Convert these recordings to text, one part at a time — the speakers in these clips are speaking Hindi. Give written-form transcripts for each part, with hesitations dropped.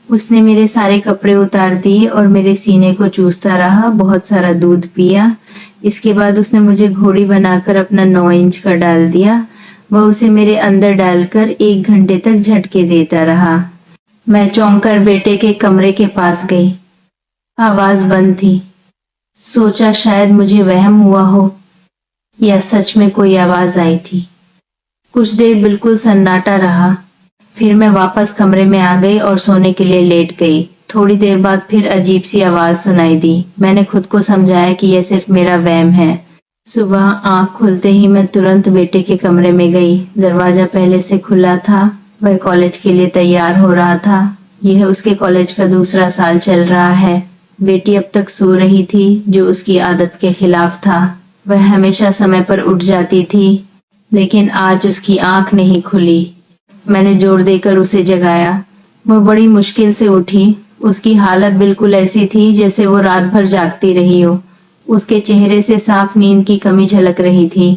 उसने मेरे सारे कपड़े उतार दिए और मेरे सीने को चूसता रहा, बहुत सारा दूध पिया। इसके बाद उसने मुझे घोड़ी बनाकर अपना 9 इंच का डाल दिया। वह उसे मेरे अंदर डालकर 1 घंटे तक झटके देता रहा। मैं चौंक कर बेटे के कमरे के पास गई। आवाज बंद थी। सोचा शायद मुझे वहम हुआ हो या सच में कोई आवाज आई थी। कुछ देर बिल्कुल सन्नाटा रहा। फिर मैं वापस कमरे में आ गई और सोने के लिए लेट गई। थोड़ी देर बाद फिर अजीब सी आवाज सुनाई दी। मैंने खुद को समझाया कि यह सिर्फ मेरा वहम है। सुबह आंख खुलते ही मैं तुरंत बेटे के कमरे में गई। दरवाजा पहले से खुला था। वह कॉलेज के लिए तैयार हो रहा था। यह उसके कॉलेज का दूसरा साल चल रहा है। बेटी अब तक सो रही थी, जो उसकी आदत के खिलाफ था। वह हमेशा समय पर उठ जाती थी, लेकिन आज उसकी आंख नहीं खुली। मैंने जोर देकर उसे जगाया। वह बड़ी मुश्किल से उठी। उसकी हालत बिल्कुल ऐसी थी जैसे वो रात भर जागती रही हो। उसके चेहरे से साफ नींद की कमी झलक रही थी।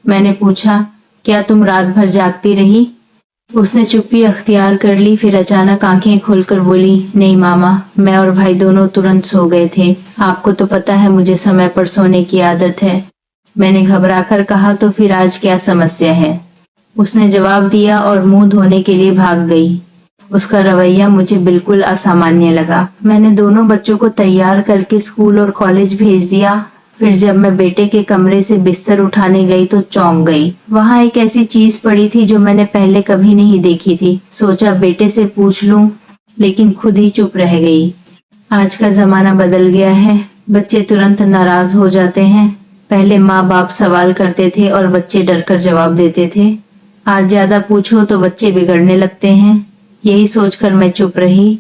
मैंने पूछा, क्या तुम रात भर जागती रही? उसने चुप्पी अख्तियार कर ली, फिर अचानक आंखें खोलकर बोली, नहीं मामा, मैं और भाई दोनों तुरंत सो गए थे। आपको तो पता है मुझे समय पर सोने की आदत है। मैंने घबराकर कहा, तो फिर आज क्या समस्या है? उसने जवाब दिया और मुंह धोने के लिए भाग गई। उसका रवैया मुझे बिल्कुल असामान्य लगा। मैंने दोनों बच्चों को तैयार करके स्कूल और कॉलेज भेज दिया। फिर जब मैं बेटे के कमरे से बिस्तर उठाने गई तो चौंक गई। वहां एक ऐसी चीज पड़ी थी जो मैंने पहले कभी नहीं देखी थी। सोचा बेटे से पूछ लूं, लेकिन खुद ही चुप रह गई। आज का जमाना बदल गया है। बच्चे तुरंत नाराज हो जाते हैं। पहले माँ बाप सवाल करते थे और बच्चे डरकर जवाब देते थे। आज ज्यादा पूछो तो बच्चे बिगड़ने लगते हैं। यही सोचकर मैं चुप रही।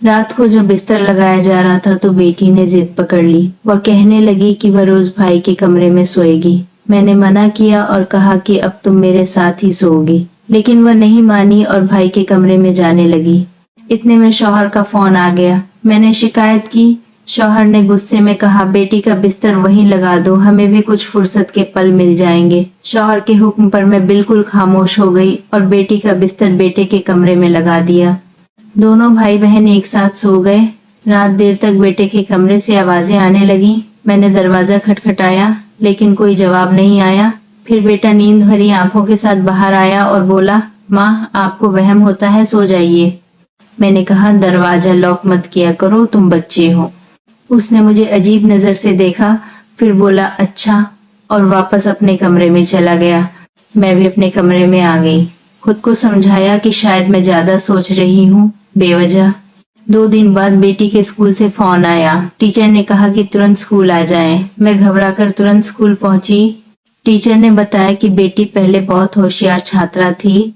रात को जब बिस्तर लगाया जा रहा था तो बेटी ने जिद पकड़ ली। वह कहने लगी कि वह रोज भाई के कमरे में सोएगी। मैंने मना किया और कहा कि अब तुम मेरे साथ ही सोओगी, लेकिन वह नहीं मानी और भाई के कमरे में जाने लगी। इतने में शौहर का फोन आ गया। मैंने शिकायत की। शौहर ने गुस्से में कहा, बेटी का बिस्तर वहीं लगा दो, हमें भी कुछ फुर्सत के पल मिल जाएंगे। शौहर के हुक्म पर मैं बिल्कुल खामोश हो गई और बेटी का बिस्तर बेटे के कमरे में लगा दिया। दोनों भाई बहन एक साथ सो गए। रात देर तक बेटे के कमरे से आवाजें आने लगी। मैंने दरवाजा खटखटाया, लेकिन कोई जवाब नहीं आया। फिर बेटा नींद भरी आंखों के साथ बाहर आया और बोला, माँ, आपको वहम होता है, सो जाइए। मैंने कहा, दरवाजा लॉक मत किया करो, तुम बच्चे हो। उसने मुझे अजीब नजर से देखा, फिर बोला, अच्छा, और वापस अपने कमरे में चला गया। मैं भी अपने कमरे में आ गई। खुद को समझाया कि शायद मैं ज्यादा सोच रही हूँ, बेवजह। 2 दिन बाद बेटी के स्कूल से फोन आया। टीचर ने कहा कि तुरंत स्कूल आ जाएं। मैं घबराकर तुरंत स्कूल पहुंची। टीचर ने बताया कि बेटी पहले बहुत होशियार छात्रा थी,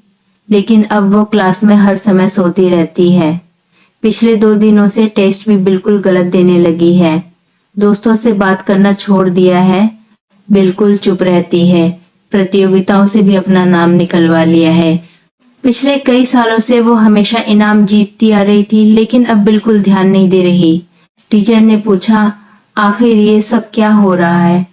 लेकिन अब वो क्लास में हर समय सोती रहती है। पिछले 2 दिनों से टेस्ट भी बिल्कुल गलत देने लगी है। दोस्तों से बात करना छोड़ दिया है। बिल्कुल चुप रहती है। प्रतियोगिताओं से भी अपना नाम निकलवा लिया है। पिछले कई सालों से वो हमेशा इनाम जीतती आ रही थी, लेकिन अब बिल्कुल ध्यान नहीं दे रही। टीचर ने पूछा, आखिर ये सब क्या हो रहा है?